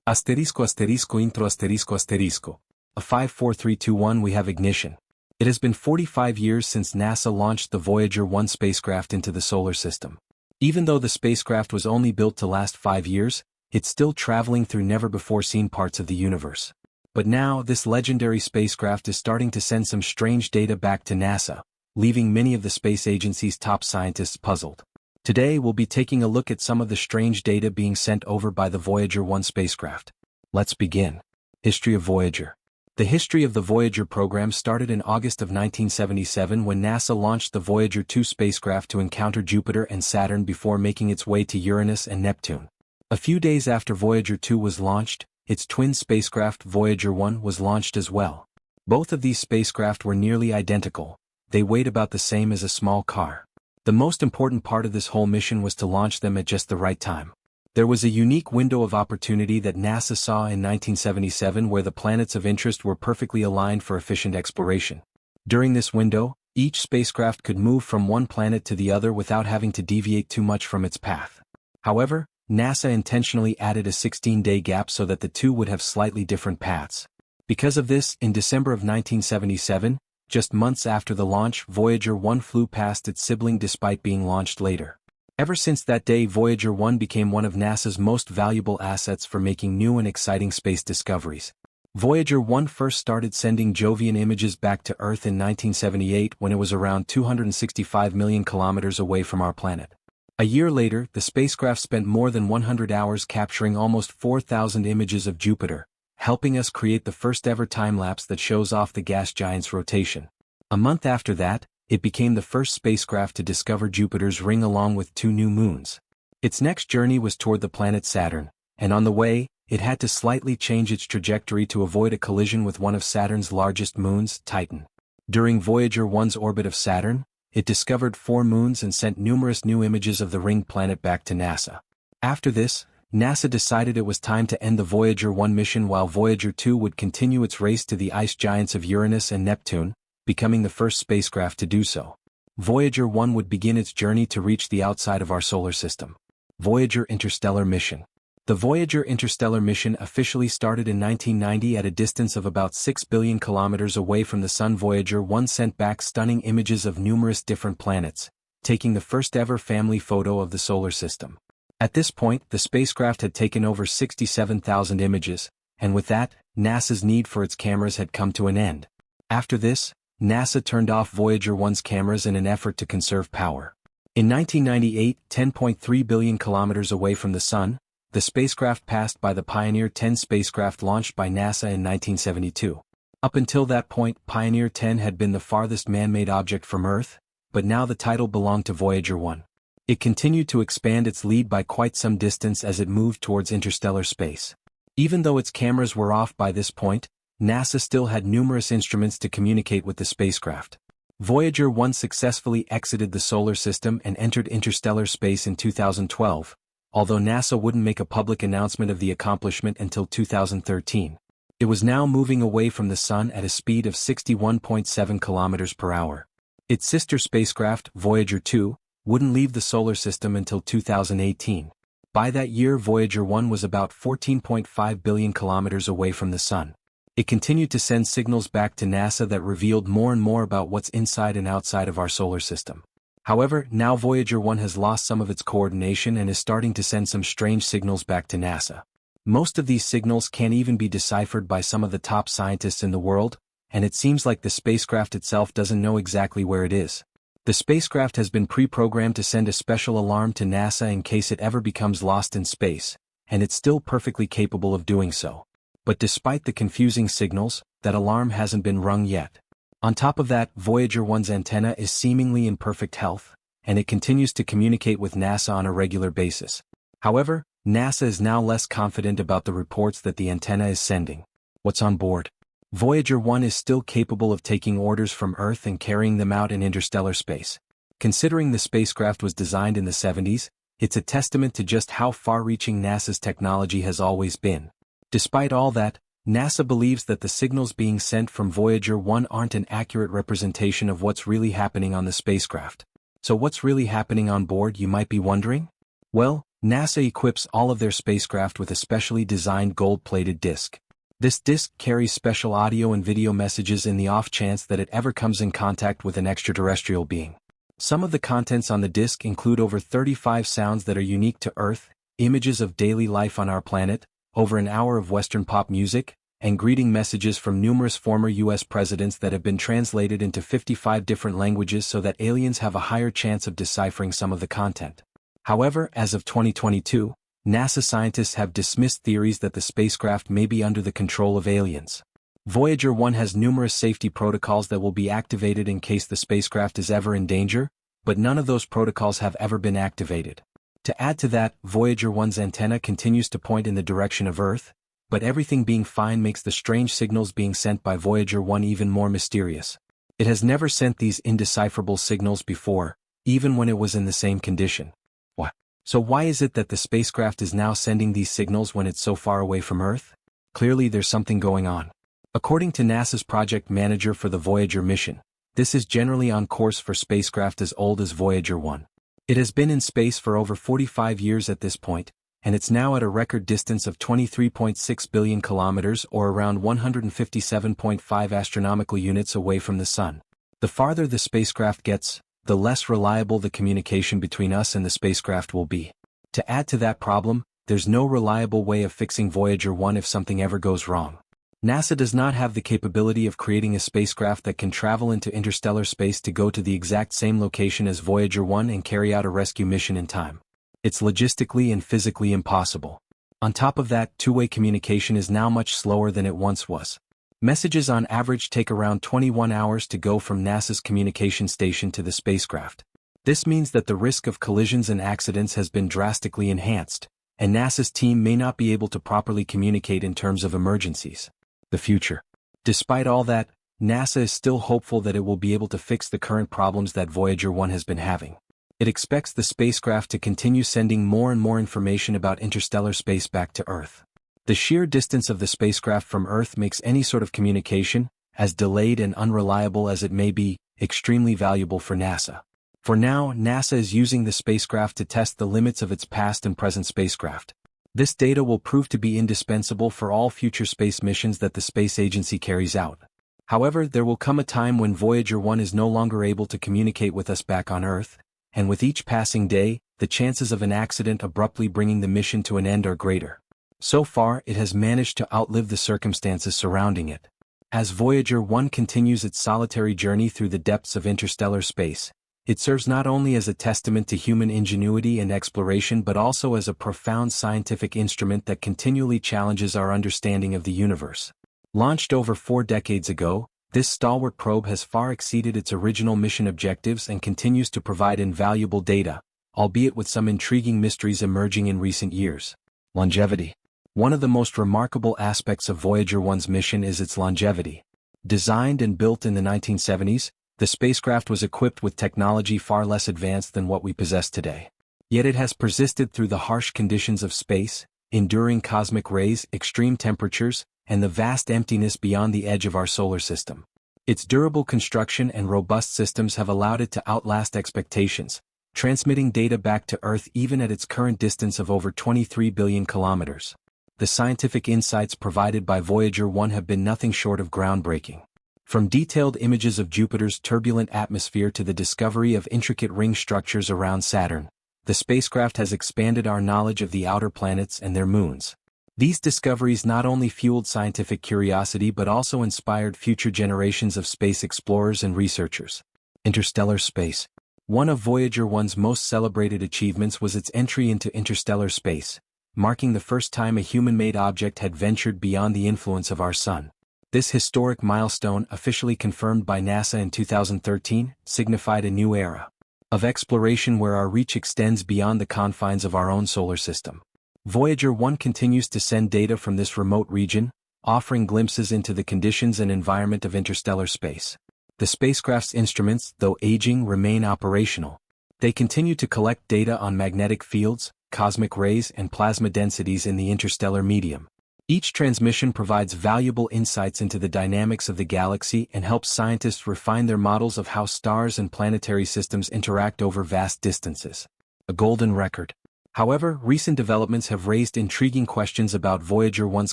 Asterisco asterisco intro asterisco asterisco. A 54321 we have ignition. It has been 45 years since NASA launched the Voyager 1 spacecraft into the solar system. Even though the spacecraft was only built to last 5 years, it's still traveling through never-before-seen parts of the universe. But now, this legendary spacecraft is starting to send some strange data back to NASA, leaving many of the space agency's top scientists puzzled. Today we'll be taking a look at some of the strange data being sent over by the Voyager 1 spacecraft. Let's begin. History of Voyager. The history of the Voyager program started in August of 1977 when NASA launched the Voyager 2 spacecraft to encounter Jupiter and Saturn before making its way to Uranus and Neptune. A few days after Voyager 2 was launched, its twin spacecraft Voyager 1 was launched as well. Both of these spacecraft were nearly identical. They weighed about the same as a small car. The most important part of this whole mission was to launch them at just the right time. There was a unique window of opportunity that NASA saw in 1977 where the planets of interest were perfectly aligned for efficient exploration. During this window, each spacecraft could move from one planet to the other without having to deviate too much from its path. However, NASA intentionally added a 16-day gap so that the two would have slightly different paths. Because of this, in December of 1977, just months after the launch, Voyager 1 flew past its sibling despite being launched later. Ever since that day, Voyager 1 became one of NASA's most valuable assets for making new and exciting space discoveries. Voyager 1 first started sending Jovian images back to Earth in 1978 when it was around 265 million kilometers away from our planet. A year later, the spacecraft spent more than 100 hours capturing almost 4,000 images of Jupiter, helping us create the first-ever time-lapse that shows off the gas giant's rotation. A month after that, it became the first spacecraft to discover Jupiter's ring along with 2 new moons. Its next journey was toward the planet Saturn, and on the way, it had to slightly change its trajectory to avoid a collision with one of Saturn's largest moons, Titan. During Voyager 1's orbit of Saturn, it discovered 4 moons and sent numerous new images of the ringed planet back to NASA. After this, NASA decided it was time to end the Voyager 1 mission while Voyager 2 would continue its race to the ice giants of Uranus and Neptune, becoming the first spacecraft to do so. Voyager 1 would begin its journey to reach the outside of our solar system. Voyager Interstellar Mission. The Voyager Interstellar Mission officially started in 1990 at a distance of about 6 billion kilometers away from the Sun. Voyager 1 sent back stunning images of numerous different planets, taking the first-ever family photo of the solar system. At this point, the spacecraft had taken over 67,000 images, and with that, NASA's need for its cameras had come to an end. After this, NASA turned off Voyager 1's cameras in an effort to conserve power. In 1998, 10.3 billion kilometers away from the Sun, the spacecraft passed by the Pioneer 10 spacecraft launched by NASA in 1972. Up until that point, Pioneer 10 had been the farthest man-made object from Earth, but now the title belonged to Voyager 1. It continued to expand its lead by quite some distance as it moved towards interstellar space. Even though its cameras were off by this point, NASA still had numerous instruments to communicate with the spacecraft. Voyager 1 successfully exited the solar system and entered interstellar space in 2012, although NASA wouldn't make a public announcement of the accomplishment until 2013. It was now moving away from the Sun at a speed of 61.7 kilometers per hour. Its sister spacecraft, Voyager 2, wouldn't leave the solar system until 2018. By that year, Voyager 1 was about 14.5 billion kilometers away from the Sun. It continued to send signals back to NASA that revealed more and more about what's inside and outside of our solar system. However, now Voyager 1 has lost some of its coordination and is starting to send some strange signals back to NASA. Most of these signals can't even be deciphered by some of the top scientists in the world, and it seems like the spacecraft itself doesn't know exactly where it is. The spacecraft has been pre-programmed to send a special alarm to NASA in case it ever becomes lost in space, and it's still perfectly capable of doing so. But despite the confusing signals, that alarm hasn't been rung yet. On top of that, Voyager 1's antenna is seemingly in perfect health, and it continues to communicate with NASA on a regular basis. However, NASA is now less confident about the reports that the antenna is sending. What's on board? Voyager 1 is still capable of taking orders from Earth and carrying them out in interstellar space. Considering the spacecraft was designed in the 70s, it's a testament to just how far-reaching NASA's technology has always been. Despite all that, NASA believes that the signals being sent from Voyager 1 aren't an accurate representation of what's really happening on the spacecraft. So what's really happening on board, you might be wondering? Well, NASA equips all of their spacecraft with a specially designed gold-plated disc. This disc carries special audio and video messages in the off chance that it ever comes in contact with an extraterrestrial being. Some of the contents on the disc include over 35 sounds that are unique to Earth, images of daily life on our planet, over an hour of Western pop music, and greeting messages from numerous former U.S. presidents that have been translated into 55 different languages so that aliens have a higher chance of deciphering some of the content. However, as of 2022, NASA scientists have dismissed theories that the spacecraft may be under the control of aliens. Voyager 1 has numerous safety protocols that will be activated in case the spacecraft is ever in danger, but none of those protocols have ever been activated. To add to that, Voyager 1's antenna continues to point in the direction of Earth, but everything being fine makes the strange signals being sent by Voyager 1 even more mysterious. It has never sent these indecipherable signals before, even when it was in the same condition. What? So why is it that the spacecraft is now sending these signals when it's so far away from Earth? Clearly there's something going on. According to NASA's project manager for the Voyager mission, this is generally on course for spacecraft as old as Voyager 1. It has been in space for over 45 years at this point, and it's now at a record distance of 23.6 billion kilometers or around 157.5 astronomical units away from the Sun. The farther the spacecraft gets, the less reliable the communication between us and the spacecraft will be. To add to that problem, there's no reliable way of fixing Voyager 1 if something ever goes wrong. NASA does not have the capability of creating a spacecraft that can travel into interstellar space to go to the exact same location as Voyager 1 and carry out a rescue mission in time. It's logistically and physically impossible. On top of that, two-way communication is now much slower than it once was. Messages on average take around 21 hours to go from NASA's communication station to the spacecraft. This means that the risk of collisions and accidents has been drastically enhanced, and NASA's team may not be able to properly communicate in terms of emergencies. The future. Despite all that, NASA is still hopeful that it will be able to fix the current problems that Voyager 1 has been having. It expects the spacecraft to continue sending more and more information about interstellar space back to Earth. The sheer distance of the spacecraft from Earth makes any sort of communication, as delayed and unreliable as it may be, extremely valuable for NASA. For now, NASA is using the spacecraft to test the limits of its past and present spacecraft. This data will prove to be indispensable for all future space missions that the space agency carries out. However, there will come a time when Voyager 1 is no longer able to communicate with us back on Earth, and with each passing day, the chances of an accident abruptly bringing the mission to an end are greater. So far, it has managed to outlive the circumstances surrounding it. As Voyager 1 continues its solitary journey through the depths of interstellar space, it serves not only as a testament to human ingenuity and exploration but also as a profound scientific instrument that continually challenges our understanding of the universe. Launched over 4 decades ago, this stalwart probe has far exceeded its original mission objectives and continues to provide invaluable data, albeit with some intriguing mysteries emerging in recent years. Longevity. One of the most remarkable aspects of Voyager 1's mission is its longevity. Designed and built in the 1970s, the spacecraft was equipped with technology far less advanced than what we possess today. Yet it has persisted through the harsh conditions of space, enduring cosmic rays, extreme temperatures, and the vast emptiness beyond the edge of our solar system. Its durable construction and robust systems have allowed it to outlast expectations, transmitting data back to Earth even at its current distance of over 23 billion kilometers. The scientific insights provided by Voyager 1 have been nothing short of groundbreaking. From detailed images of Jupiter's turbulent atmosphere to the discovery of intricate ring structures around Saturn, the spacecraft has expanded our knowledge of the outer planets and their moons. These discoveries not only fueled scientific curiosity but also inspired future generations of space explorers and researchers. Interstellar space. One of Voyager 1's most celebrated achievements was its entry into interstellar space, marking the first time a human-made object had ventured beyond the influence of our Sun. This historic milestone, officially confirmed by NASA in 2013, signified a new era of exploration where our reach extends beyond the confines of our own solar system. Voyager 1 continues to send data from this remote region, offering glimpses into the conditions and environment of interstellar space. The spacecraft's instruments, though aging, remain operational. They continue to collect data on magnetic fields, cosmic rays, and plasma densities in the interstellar medium. Each transmission provides valuable insights into the dynamics of the galaxy and helps scientists refine their models of how stars and planetary systems interact over vast distances. A golden record. However, recent developments have raised intriguing questions about Voyager 1's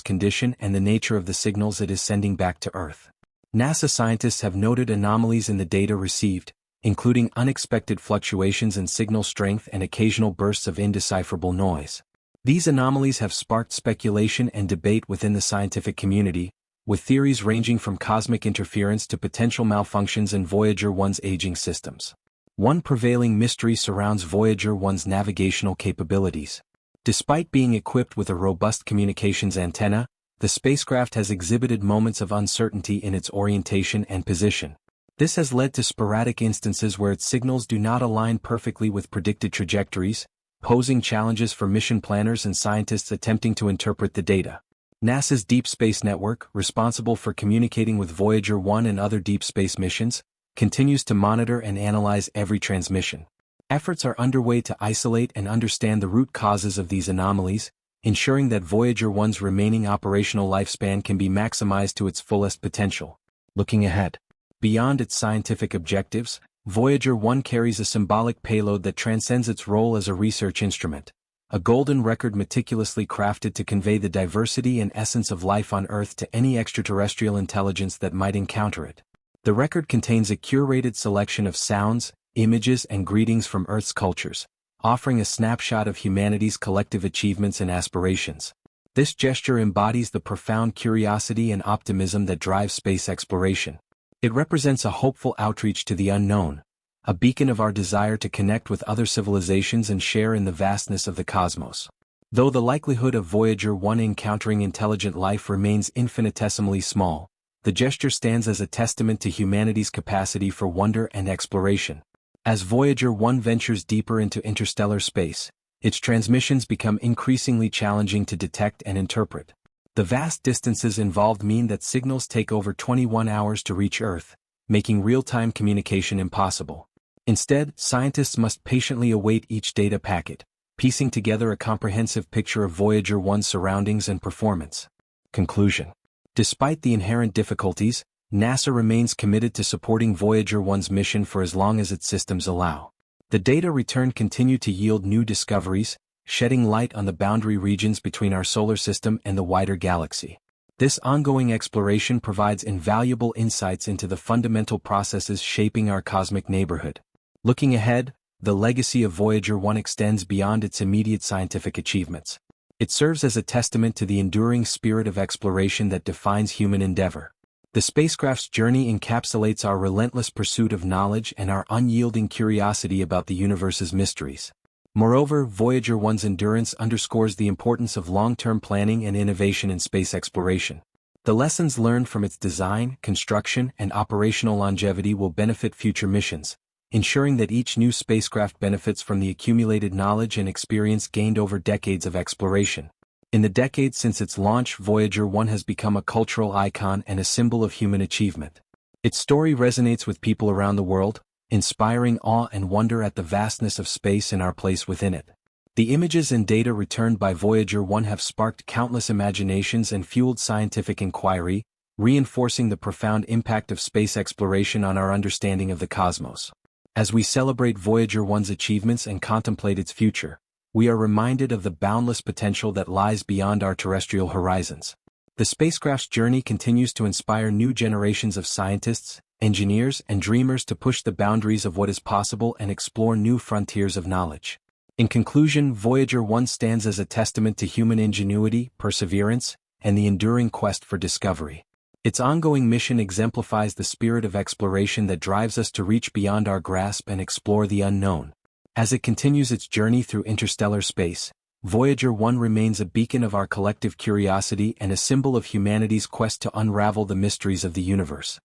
condition and the nature of the signals it is sending back to Earth. NASA scientists have noted anomalies in the data received, including unexpected fluctuations in signal strength and occasional bursts of indecipherable noise. These anomalies have sparked speculation and debate within the scientific community, with theories ranging from cosmic interference to potential malfunctions in Voyager 1's aging systems. One prevailing mystery surrounds Voyager 1's navigational capabilities. Despite being equipped with a robust communications antenna, the spacecraft has exhibited moments of uncertainty in its orientation and position. This has led to sporadic instances where its signals do not align perfectly with predicted trajectories, posing challenges for mission planners and scientists attempting to interpret the data. NASA's Deep Space Network, responsible for communicating with Voyager 1 and other deep space missions, continues to monitor and analyze every transmission. Efforts are underway to isolate and understand the root causes of these anomalies, ensuring that Voyager 1's remaining operational lifespan can be maximized to its fullest potential. Looking ahead. Beyond its scientific objectives, Voyager 1 carries a symbolic payload that transcends its role as a research instrument. A golden record meticulously crafted to convey the diversity and essence of life on Earth to any extraterrestrial intelligence that might encounter it. The record contains a curated selection of sounds, images and greetings from Earth's cultures, offering a snapshot of humanity's collective achievements and aspirations. This gesture embodies the profound curiosity and optimism that drives space exploration. It represents a hopeful outreach to the unknown, a beacon of our desire to connect with other civilizations and share in the vastness of the cosmos. Though the likelihood of Voyager 1 encountering intelligent life remains infinitesimally small, the gesture stands as a testament to humanity's capacity for wonder and exploration. As Voyager 1 ventures deeper into interstellar space, its transmissions become increasingly challenging to detect and interpret. The vast distances involved mean that signals take over 21 hours to reach Earth, making real-time communication impossible. Instead, scientists must patiently await each data packet, piecing together a comprehensive picture of Voyager 1's surroundings and performance. Conclusion. Despite the inherent difficulties, NASA remains committed to supporting Voyager 1's mission for as long as its systems allow. The data returned continue to yield new discoveries, shedding light on the boundary regions between our solar system and the wider galaxy. This ongoing exploration provides invaluable insights into the fundamental processes shaping our cosmic neighborhood. Looking ahead, the legacy of Voyager 1 extends beyond its immediate scientific achievements. It serves as a testament to the enduring spirit of exploration that defines human endeavor. The spacecraft's journey encapsulates our relentless pursuit of knowledge and our unyielding curiosity about the universe's mysteries. Moreover, Voyager 1's endurance underscores the importance of long-term planning and innovation in space exploration. The lessons learned from its design, construction, and operational longevity will benefit future missions, ensuring that each new spacecraft benefits from the accumulated knowledge and experience gained over decades of exploration. In the decades since its launch, Voyager 1 has become a cultural icon and a symbol of human achievement. Its story resonates with people around the world, inspiring awe and wonder at the vastness of space and our place within it. The images and data returned by Voyager 1 have sparked countless imaginations and fueled scientific inquiry, reinforcing the profound impact of space exploration on our understanding of the cosmos. As we celebrate Voyager 1's achievements and contemplate its future, we are reminded of the boundless potential that lies beyond our terrestrial horizons. The spacecraft's journey continues to inspire new generations of scientists, engineers, and dreamers to push the boundaries of what is possible and explore new frontiers of knowledge. In conclusion, Voyager 1 stands as a testament to human ingenuity, perseverance, and the enduring quest for discovery. Its ongoing mission exemplifies the spirit of exploration that drives us to reach beyond our grasp and explore the unknown. As it continues its journey through interstellar space, Voyager 1 remains a beacon of our collective curiosity and a symbol of humanity's quest to unravel the mysteries of the universe.